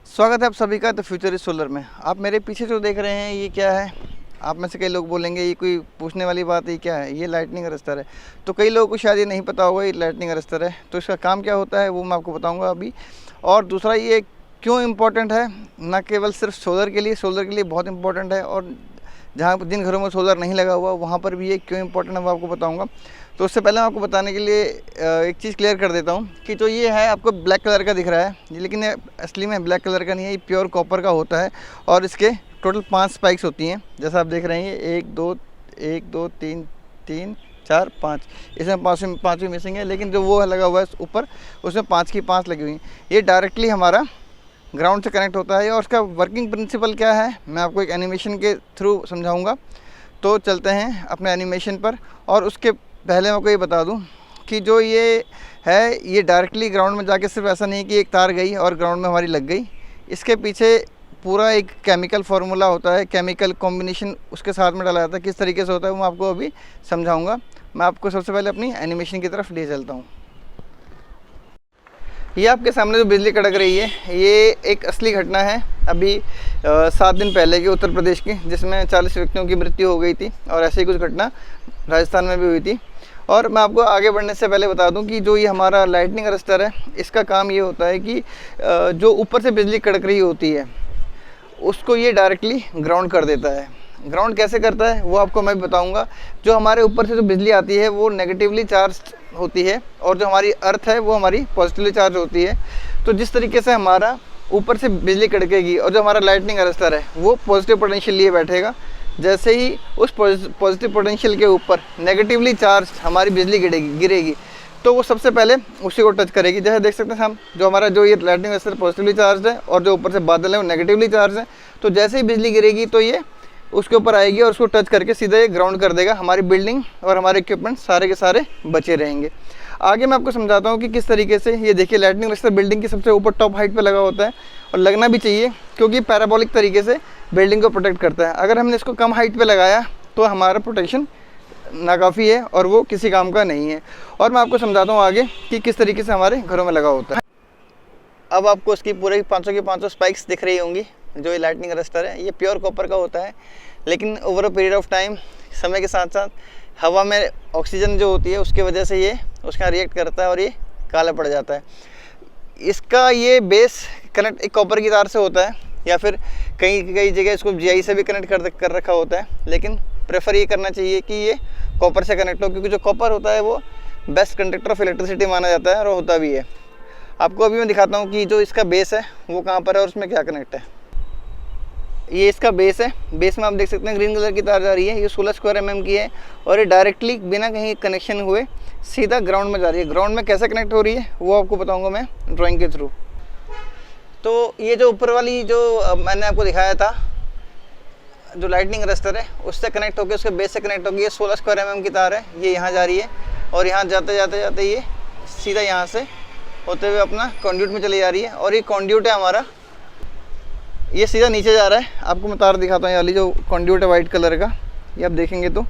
स्वागत है आप सभी का द फ्यूचर इज सोलर में। आप मेरे पीछे जो देख रहे हैं ये क्या है? आप में से कई लोग बोलेंगे ये कोई पूछने वाली बात है, क्या है? ये लाइटनिंग अरेस्टर है। तो कई लोगों को शायद ये नहीं पता होगा ये लाइटनिंग अरेस्टर है। तो इसका काम क्या होता है वो मैं आपको बताऊंगा अभी। और दूसरा ये क्यों इम्पोर्टेंट है, ना केवल सिर्फ सोलर के लिए बहुत इंपॉर्टेंट है, और जहाँ जिन घरों में सोलर नहीं लगा हुआ वहाँ पर भी ये क्यों इंपॉर्टेंट है वो आपको बताऊंगा। तो उससे पहले मैं आपको बताने के लिए एक चीज़ क्लियर कर देता हूँ कि जो ये है आपको ब्लैक कलर का दिख रहा है ये, लेकिन ये असली में ब्लैक कलर का नहीं है, ये प्योर कॉपर का होता है। और इसके टोटल 5 स्पाइक्स होती हैं, जैसा आप देख रहे हैं। ये 1 2 3 4 5, इसमें पाँचवीं मिसिंग है, लेकिन जो वो लगा हुआ है ऊपर उसमें 5 की 5 लगी हुई हैं। ये डायरेक्टली हमारा ग्राउंड से कनेक्ट होता है। और उसका वर्किंग प्रिंसिपल क्या है मैं आपको एक एनिमेशन के थ्रू समझाऊंगा। तो चलते हैं अपने एनिमेशन पर। और उसके पहले मैं आपको ये बता दूं कि जो ये है ये डायरेक्टली ग्राउंड में जाके सिर्फ ऐसा नहीं कि एक तार गई और ग्राउंड में हमारी लग गई। इसके पीछे पूरा एक केमिकल फार्मूला होता है, केमिकल कॉम्बिनेशन उसके साथ में डाला जाता है। किस तरीके से होता है वो मैं आपको अभी समझाऊँगा। मैं आपको सबसे पहले अपनी एनिमेशन की तरफ ले चलता हूँ। ये आपके सामने जो बिजली कड़क रही है ये एक असली घटना है अभी 7 दिन पहले की उत्तर प्रदेश की, जिसमें 40 व्यक्तियों की मृत्यु हो गई थी। और ऐसी ही कुछ घटना राजस्थान में भी हुई थी। और मैं आपको आगे बढ़ने से पहले बता दूं कि जो ये हमारा लाइटनिंग अरेस्टर है इसका काम ये होता है कि जो ऊपर से बिजली कड़क रही होती है उसको ये डायरेक्टली ग्राउंड कर देता है। ग्राउंड कैसे करता है वो आपको मैं बताऊंगा। जो हमारे ऊपर से जो बिजली आती है वो नेगेटिवली चार्ज होती है, और जो हमारी अर्थ है वो हमारी पॉजिटिवली चार्ज होती है। तो जिस तरीके से हमारा ऊपर से बिजली कड़केगी और जो हमारा लाइटनिंग अरेस्टर है वो पॉजिटिव पोटेंशियल लिए बैठेगा, जैसे ही उस पॉजिटिव पोटेंशियल के ऊपर नेगेटिवली चार्ज हमारी बिजली गिरेगी तो वो सबसे पहले उसी को टच करेगी। जैसे देख सकते हैं हम, जो हमारा जो ये लाइटनिंग अरेस्टर पॉजिटिवली चार्ज है और जो ऊपर से बादल है वो नेगेटिवली चार्ज है। तो जैसे ही बिजली गिरेगी तो ये उसके ऊपर आएगी और उसको टच करके सीधे ग्राउंड कर देगा। हमारी बिल्डिंग और हमारे इक्विपमेंट सारे के सारे बचे रहेंगे। आगे मैं आपको समझाता हूँ कि किस तरीके से ये देखिए लाइटनिंग अरेस्टर बिल्डिंग की सबसे ऊपर टॉप हाइट पे लगा होता है, और लगना भी चाहिए क्योंकि पैराबोलिक तरीके से बिल्डिंग को प्रोटेक्ट करता है। अगर हमने इसको कम हाइट पे लगाया तो हमारा प्रोटेक्शन नाकाफ़ी है और वो किसी काम का नहीं है। और मैं आपको समझाता हूँ आगे कि किस तरीके से हमारे घरों में लगा होता है। अब आपको इसकी पूरे 500 की 500 स्पाइक्स दिख रही होंगी। जो ये लाइटनिंग अरेस्टर है ये प्योर कॉपर का होता है, लेकिन over a period of time, समय के साथ साथ हवा में ऑक्सीजन जो होती है उसकी वजह से ये उसका रिएक्ट करता है और ये काला पड़ जाता है। इसका ये बेस कनेक्ट एक कॉपर की तार से होता है, या फिर कई जगह इसको जीआई से भी कनेक्ट कर रखा होता है, लेकिन प्रेफर ये करना चाहिए कि ये कॉपर से कनेक्ट हो, क्योंकि जो कॉपर होता है वो बेस्ट कंडक्टर ऑफ इलेक्ट्रिसिटी माना जाता है और होता भी है। आपको अभी मैं दिखाता हूँ कि जो इसका बेस है वो कहाँ पर है और उसमें क्या कनेक्ट है। ये इसका बेस है। बेस में आप देख सकते हैं ग्रीन कलर की तार जा रही है। ये 16 स्क्वायर mm की है और ये डायरेक्टली बिना कहीं कनेक्शन हुए सीधा ग्राउंड में जा रही है। ग्राउंड में कैसे कनेक्ट हो रही है वो आपको बताऊंगा मैं ड्राइंग के थ्रू। तो ये जो ऊपर वाली जो मैंने आपको दिखाया था जो लाइटनिंग अरेस्टर है उससे कनेक्ट होकर उसके बेस से कनेक्ट होगी। ये 16 स्क्वायर mm की तार है, ये यहाँ जा रही है और यहाँ जाते जाते ये सीधा यहाँ से होते हुए अपना कॉन्ड्यूट में चली जा रही है। और ये कॉन्ड्यूट है हमारा, ये सीधा नीचे जा रहा है। आपको मैं तार दिखाता हूँ। ये वाली जो कॉन्ड्यूट है वाइट कलर का, ये आप देखेंगे तो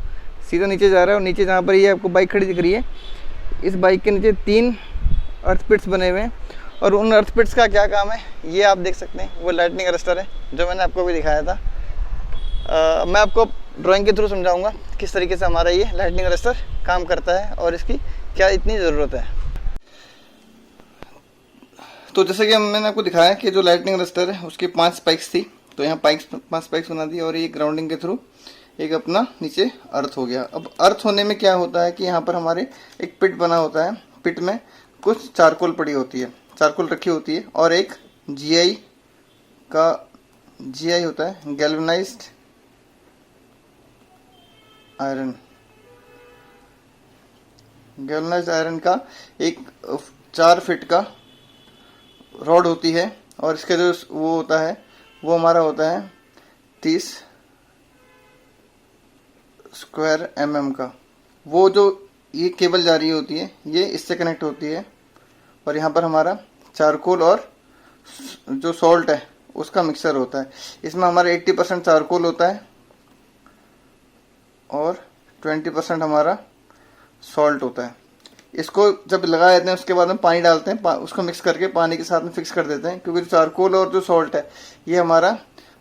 सीधा नीचे जा रहा है। और नीचे जहाँ पर ये आपको बाइक खड़ी दिख रही है, इस बाइक के नीचे 3 अर्थ पिट्स बने हुए हैं। और उन अर्थ पिट्स का क्या काम है ये आप देख सकते हैं। वो लाइटनिंग अरेस्टर है जो मैंने आपको भी दिखाया था। मैं आपको ड्राइंग के थ्रू समझाऊँगा किस तरीके से हमारा ये लाइटनिंग अरेस्टर काम करता है और इसकी क्या इतनी ज़रूरत है। तो जैसे कि मैंने आपको दिखाया कि जो लाइटनिंग अरेस्टर है उसकी 5 स्पाइक्स थी, तो यहाँ 5 स्पाइक्स बना दी और ये ग्राउंडिंग के थ्रू एक अपना नीचे अर्थ हो गया। अब अर्थ होने में क्या होता है कि यहाँ पर हमारे एक पिट बना होता है। पिट में कुछ चारकोल पड़ी होती है, चारकोल रखी होती है, और एक जीआई होता है, गैल्वेनाइज्ड आयरन का एक 4 फीट का रॉड होती है। और इसके जो वो होता है वो हमारा होता है 30 स्क्वायर mm का। वो जो ये केबल जा रही होती है ये इससे कनेक्ट होती है। और यहाँ पर हमारा चारकोल और जो सॉल्ट है उसका मिक्सर होता है। इसमें हमारा 80% चारकोल होता है और 20% हमारा सॉल्ट होता है। इसको जब लगा देते हैं उसके बाद में पानी डालते हैं, उसको मिक्स करके पानी के साथ में फिक्स कर देते हैं, क्योंकि जो चारकोल और जो सॉल्ट है ये हमारा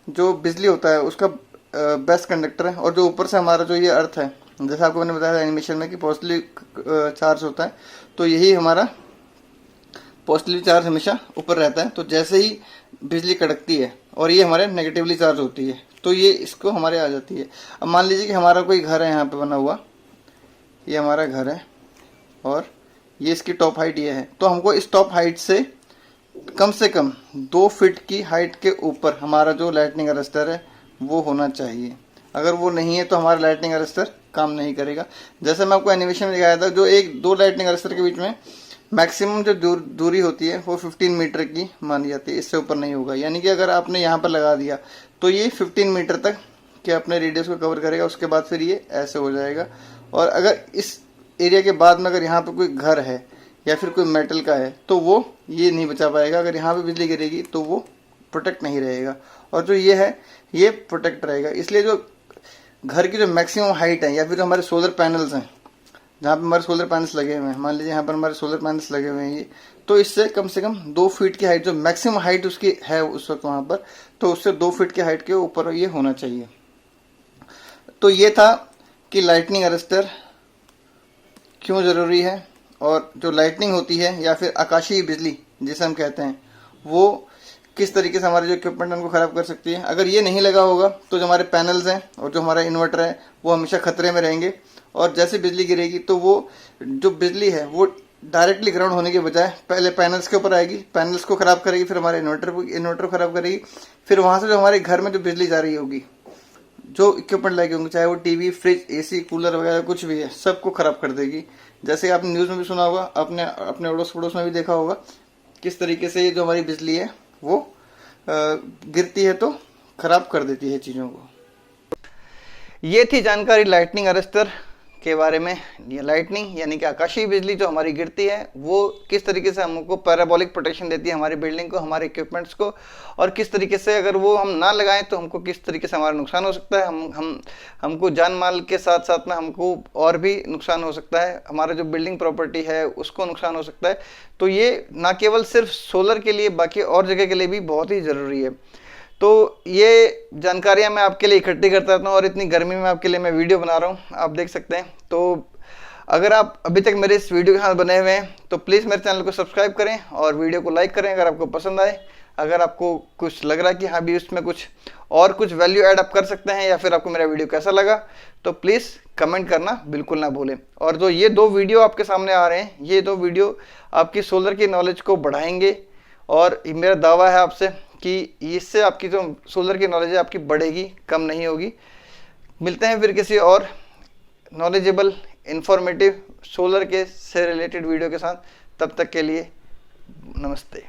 जो बिजली होता है उसका बेस्ट कंडक्टर है। और जो ऊपर से हमारा जो ये अर्थ है, जैसे आपको मैंने बताया एनिमेशन में कि पॉजिटिव चार्ज होता है, तो यही हमारा पॉजिटिव चार्ज हमेशा ऊपर रहता है। तो जैसे ही बिजली कड़कती है और ये हमारे नेगेटिवली चार्ज होती है तो ये इसको हमारे आ जाती है। अब मान लीजिए कि हमारा कोई घर है यहाँ पे बना हुआ, ये हमारा घर है और ये इसकी टॉप हाइट ये है, तो हमको इस टॉप हाइट से कम 2 फीट की हाइट के ऊपर हमारा जो लाइटनिंग अरेस्टर है वो होना चाहिए। अगर वो नहीं है तो हमारा लाइटनिंग अरेस्टर काम नहीं करेगा। जैसे मैं आपको एनिमेशन में दिखाया था, जो 1-2 लाइटनिंग अरेस्टर के बीच में मैक्सिमम जो दूरी होती है वो 15 मीटर की मानी जाती है, इससे ऊपर नहीं होगा। यानी कि अगर आपने यहाँ पर लगा दिया तो ये 15 मीटर तक के अपने रेडियस को कवर करेगा, उसके बाद फिर ये ऐसे हो जाएगा। और अगर इस एरिया के बाद में अगर यहाँ पर कोई घर है या फिर कोई मेटल का है तो वो ये नहीं बचा पाएगा। अगर यहाँ पे बिजली गिरेगी तो वो प्रोटेक्ट नहीं रहेगा, और जो ये है ये प्रोटेक्ट रहेगा। इसलिए जो घर की जो मैक्सिमम हाइट है या फिर हमारे सोलर पैनल्स हैं, जहाँ पे हमारे सोलर पैनल्स लगे हुए हैं, मान लीजिए यहाँ पर हमारे सोलर पैनल्स लगे हुए हैं ये, तो इससे कम से कम 2 फीट की हाइट, जो मैक्सिमम हाइट उसकी है उस वक्त वहाँ पर, तो उससे 2 फीट की हाइट के ऊपर ये होना चाहिए। तो ये था कि लाइटनिंग अरेस्टर क्यों ज़रूरी है, और जो लाइटनिंग होती है या फिर आकाशीय बिजली जिसे हम कहते हैं वो किस तरीके से हमारे जो इक्विपमेंट उनको ख़राब कर सकती है। अगर ये नहीं लगा होगा तो जो हमारे पैनल्स हैं और जो हमारा इन्वर्टर है वो हमेशा खतरे में रहेंगे, और जैसे बिजली गिरेगी तो वो जो बिजली है वो डायरेक्टली ग्राउंड होने के बजाय पहले पैनल्स के ऊपर आएगी, पैनल्स को ख़राब करेगी, फिर हमारे इन्वर्टर को ख़राब करेगी, फिर वहाँ से जो हमारे घर में जो बिजली जा रही होगी, जो इक्विपमेंट लगे होंगे, चाहे वो टीवी, फ्रिज, एसी, कूलर वगैरह कुछ भी है, सबको ख़राब कर देगी। जैसे आपने न्यूज़ में भी सुना होगा, अपने अड़ोस पड़ोस में भी देखा होगा किस तरीके से ये जो हमारी बिजली है वो गिरती है तो ख़राब कर देती है चीज़ों को। ये थी जानकारी लाइटनिंग अरेस्टर के बारे में। ये लाइटनिंग यानी कि आकाशीय बिजली जो हमारी गिरती है वो किस तरीके से हमको पैराबोलिक प्रोटेक्शन देती है हमारी बिल्डिंग को, हमारे इक्विपमेंट्स को, और किस तरीके से अगर वो हम ना लगाएं तो हमको किस तरीके से हमारा नुकसान हो सकता है। हमको जान माल के साथ साथ में हमको और भी नुकसान हो सकता है, हमारा जो बिल्डिंग प्रॉपर्टी है उसको नुकसान हो सकता है। तो ये ना केवल सिर्फ सोलर के लिए, बाकी और जगह के लिए भी बहुत ही ज़रूरी है। तो ये जानकारियाँ मैं आपके लिए इकट्ठी करता रहता हूँ, और इतनी गर्मी में आपके लिए मैं वीडियो बना रहा हूँ, आप देख सकते हैं। तो अगर आप अभी तक मेरे इस वीडियो के साथ बने हुए हैं तो प्लीज़ मेरे चैनल को सब्सक्राइब करें और वीडियो को लाइक करें अगर आपको पसंद आए। अगर आपको कुछ लग रहा है कि हाँ भी उसमें कुछ वैल्यू ऐड आप कर सकते हैं, या फिर आपको मेरा वीडियो कैसा लगा, तो प्लीज़ कमेंट करना बिल्कुल ना भूलें। और जो ये 2 वीडियो आपके सामने आ रहे हैं, ये 2 वीडियो आपकी सोलर की नॉलेज को बढ़ाएंगे, और मेरा दावा है आपसे कि इससे आपकी जो सोलर की नॉलेज है आपकी बढ़ेगी, कम नहीं होगी। मिलते हैं फिर किसी और नॉलेजेबल, इंफॉर्मेटिव सोलर के से रिलेटेड वीडियो के साथ। तब तक के लिए नमस्ते।